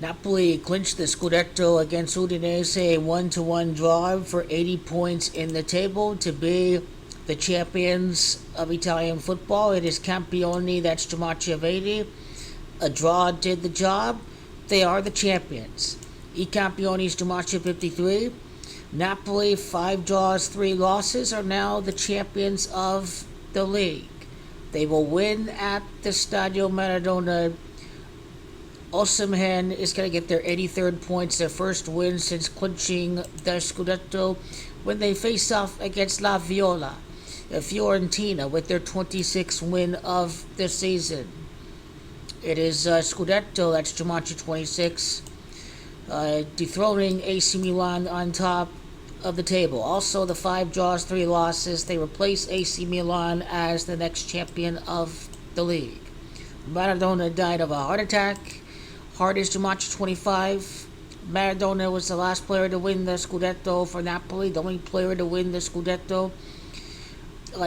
Napoli clinched the Scudetto against Udinese, a 1-1 draw for 80 points in the table to be the champions of Italian football. It is Campioni, that's too much of 80. A draw did the job. They are the champions. I Campioni is too much of 53. Napoli, 5 draws, 3 losses, are now the champions of the league. They will win at the Stadio Maradona. Osimhen is going to get their 83rd points, their first win since clinching the Scudetto when they face off against La Viola, Fiorentina, with their 26th win of the season. It is Scudetto, that's Jumanji 26, dethroning AC Milan on top of the table. Also, the 5 draws, 3 losses, they replace AC Milan as the next champion of the league. Maradona died of a heart attack. Heart is Jumanji 25. Maradona was the last player to win the Scudetto for Napoli, the only player to win the Scudetto.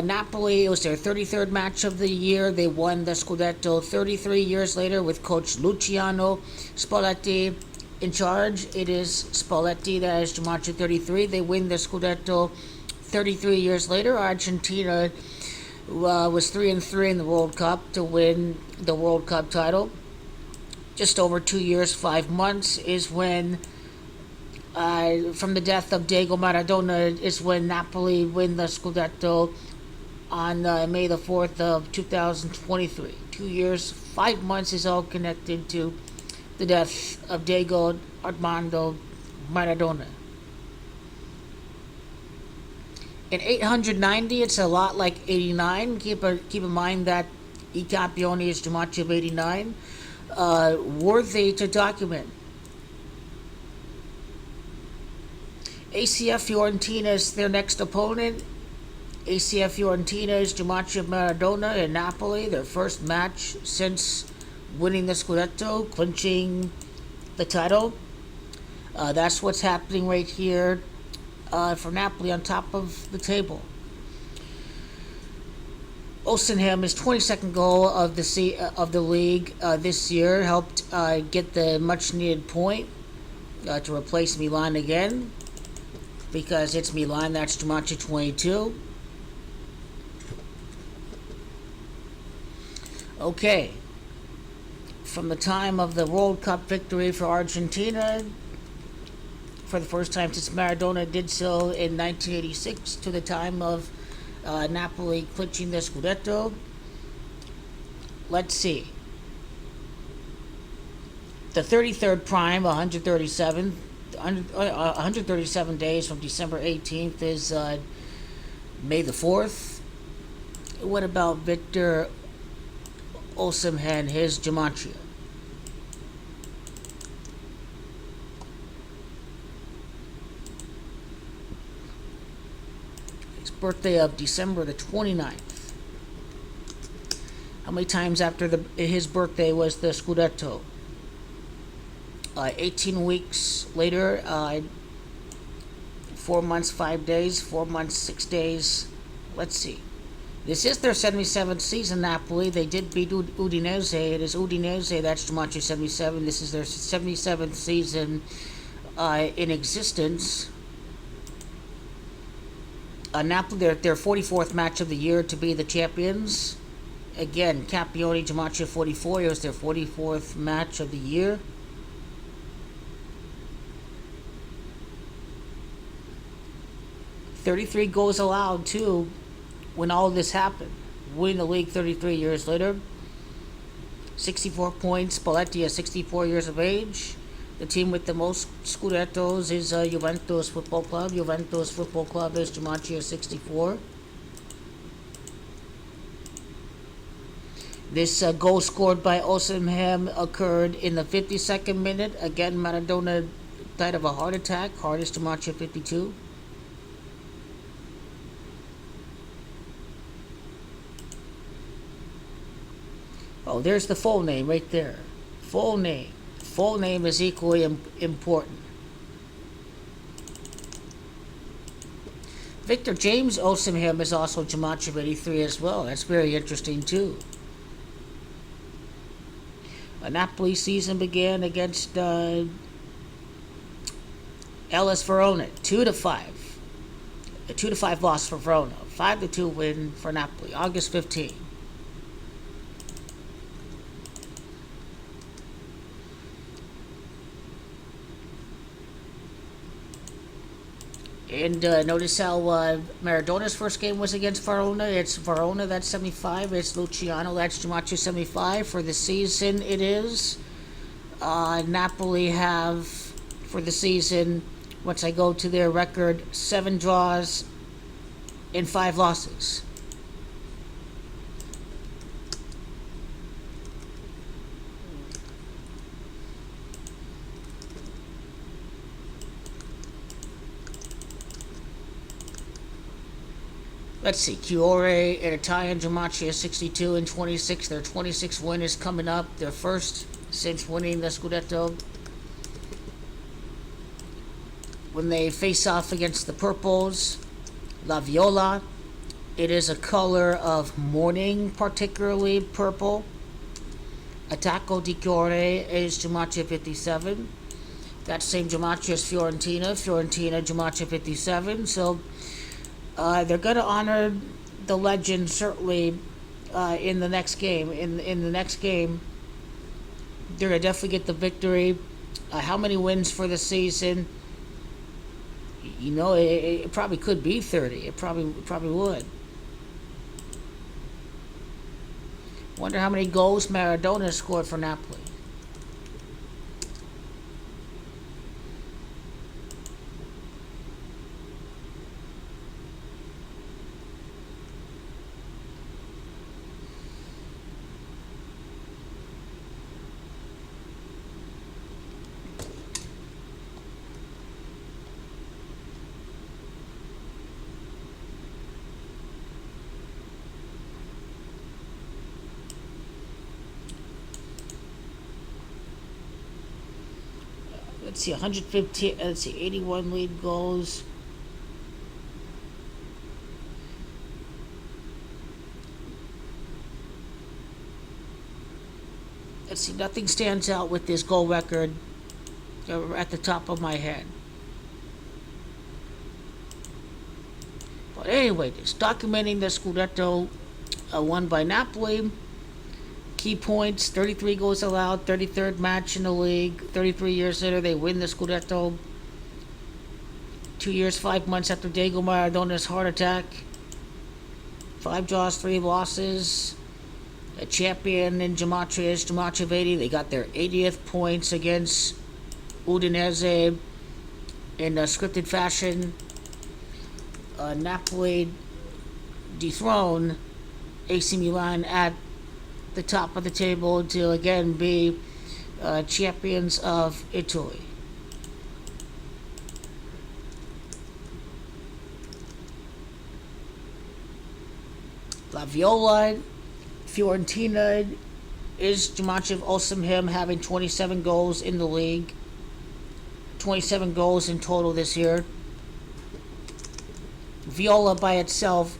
Napoli, it was their 33rd match of the year. They won the Scudetto 33 years later with coach Luciano Spalletti in charge. It is Spalletti that is Jumanji 33. They win the Scudetto 33 years later. Argentina was 3-3 in the World Cup to win the World Cup title. Just over 2 years, 5 months is when, from the death of Diego Maradona, is when Napoli win the Scudetto on May the 4th of 2023. 2 years, 5 months is all connected to the death of Diego Armando Maradona. In 890, it's a lot like 89. Keep in mind that I Campioni is too much of 89. Worthy to document. ACF Fiorentina is their next opponent. ACF Fiorentina is Jumanji of Maradona in Napoli, their first match since winning the Scudetto, clinching the title. That's what's happening right here for Napoli on top of the table. Osimhen, his 22nd goal of the league this year, helped get the much-needed point to replace Milan again, because it's Milan, that's Jumanji 22. Okay, from the time of the World Cup victory for Argentina, for the first time since Maradona did so in 1986, to the time of Napoli clinching the Scudetto. Let's see. The 33rd prime, 137 days from December 18th is May the 4th. What about Victor Osimhen, his gematria? Birthday of December the 29th. How many times after his birthday was the Scudetto? 18 weeks later, 4 months, 5 days, 4 months, 6 days. Let's see. This is their 77th season, Napoli. They did beat Udinese. It is Udinese, that's Jumanji 77. This is their 77th season in existence. Napoli, their 44th match of the year to be the champions. Again, Campioni, Jumanji 44. It was their 44th match of the year. $33 goals allowed, too, when all this happened. Winning the league 33 years later. 64 points. Spalletti at 64 years of age. The team with the most Scudettos is Juventus Football Club. Juventus Football Club is Jumanji 64. This goal scored by Osimhen occurred in the 52nd minute. Again, Maradona died of a heart attack. Heart is Jumanji 52. Oh, there's the full name right there. Full name. Full name is equally important. Victor James Osimhen is also Jumanji 83 as well. That's very interesting too. Napoli season began against LS Verona, 2-5. A 2-5 loss for Verona, 5-2 win for Napoli, August 15. And notice how Maradona's first game was against Verona. It's Verona, that's 75. It's Luciano, that's Giamaccio, 75. For the season, it is. Napoli have, for the season, once I go to their record, 7 draws and 5 losses. Let's see, Chiore and Italian Giamaccio 62 and 26. Their 26th win is coming up. Their first since winning the Scudetto. When they face off against the Purples, La Viola, it is a color of mourning, particularly purple. Attacco di Cuore is Giamaccio 57. That same Giamaccio is Fiorentina. Fiorentina, Giamaccio 57. So they're going to honor the legend, certainly, in the next game. In the next game, they're going to definitely get the victory. How many wins for the season? You know, it probably could be 30. It probably would. Wonder how many goals Maradona scored for Napoli. Let's see, 115. Let's see, 81 lead goals. Let's see, nothing stands out with this goal record at the top of my head. But anyway, just documenting the Scudetto won by Napoli. Key points, 33 goals allowed, 33rd match in the league. 33 years later, they win the Scudetto. 2 years, 5 months after Diego Maradona's heart attack. 5 draws, 3 losses. A champion in Giamaccio is Giamaccio 80. They got their 80th points against Udinese in a scripted fashion. Napoli dethrone AC Milan at the top of the table to again be champions of Italy. La Viola, Fiorentina is Giamaccio Osimhen having 27 goals in the league. 27 goals in total this year. Viola by itself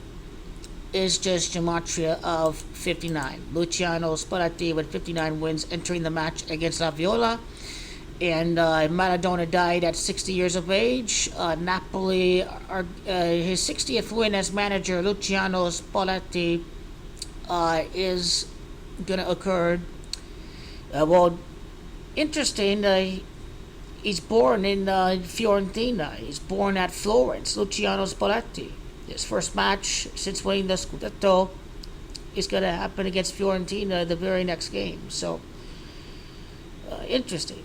is just Giamaccio of 59. Luciano Spalletti with 59 wins entering the match against La Viola. And Maradona died at 60 years of age. Napoli, his 60th win as manager, Luciano Spalletti, is going to occur. Well, interesting, he's born in Fiorentina. He's born at Florence, Luciano Spalletti. His first match since winning the Scudetto is going to happen against Fiorentina the very next game. So, interesting.